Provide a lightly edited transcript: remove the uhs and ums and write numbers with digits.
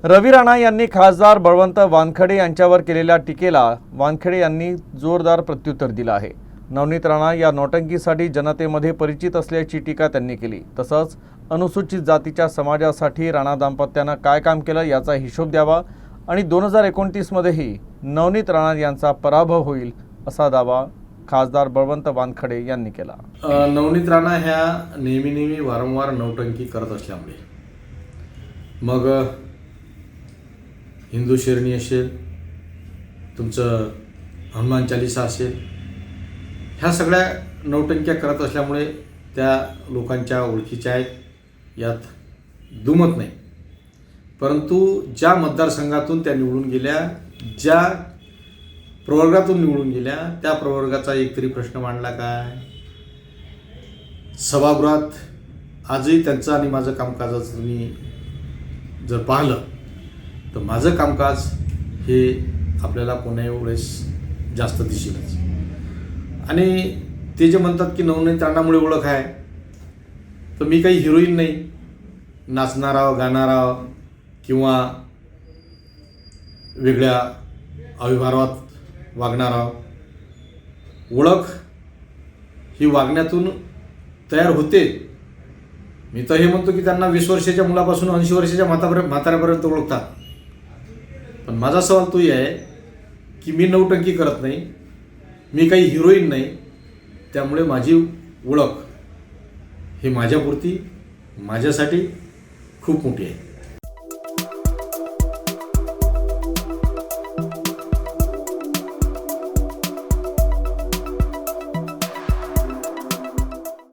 रवी राणा यांनी खासदार बळवंत वानखडे यांच्यावर केलेल्या टीकेला वानखडे यांनी जोरदार प्रत्युत्तर दिलं आहे। नवनीत राणा या नौटंकीसाठी जनतेमध्ये परिचित असल्याची टीका त्यांनी केली। तसंच अनुसूचित जातीच्या समाजासाठी राणा दाम्पत्यानं काय काम केलं याचा हिशोब द्यावा आणि 2029 मध्येही नवनीत राणा यांचा पराभव होईल असा दावा खासदार बळवंत वानखडे यांनी केला। नवनीत राणा ह्या नेहमी वारंवार नौटंकी करत असल्यामुळे मग हिंदू शेरणी असेल, तुमचं हनुमान चालीसा असेल, ह्या सगळ्या नौटंक्या करत असल्यामुळे त्या लोकांच्या ओळखीच्या आहेत, यात दुमत नाही। परंतु ज्या मतदारसंघातून त्या निवडून गेल्या, ज्या प्रवर्गातून निवडून गेल्या, त्या प्रवर्गाचा एक तरी प्रश्न मांडला काय? सभागृहात आजही त्यांचं आणि माझं कामकाजाचं तुम्ही जर पाहिलं तर माझं कामकाज हे आपल्याला कोणाही वेळेस जास्त दिसेलच। आणि ते जे म्हणतात की नवनीत राणामुळे ओळख आहे, तर मी काही हिरोईन नाही, नाचणारा गाणारा किंवा वेगळ्या अविभावात वागणारा। ओळख ही वागण्यातून तयार होते। मी तर हे म्हणतो की त्यांना 20 वर्षाच्या मुलापासून 80 वर्षाच्या म्हाताऱ्यापर्यंत ओळखतात। पण माझा सवाल तोही आहे की मी नौटंकी करत नाही, मी काही हिरोईन नाही, त्यामुळे माझी ओळख ही माझ्यापुरती माझ्यासाठी खूप मोठी आहे।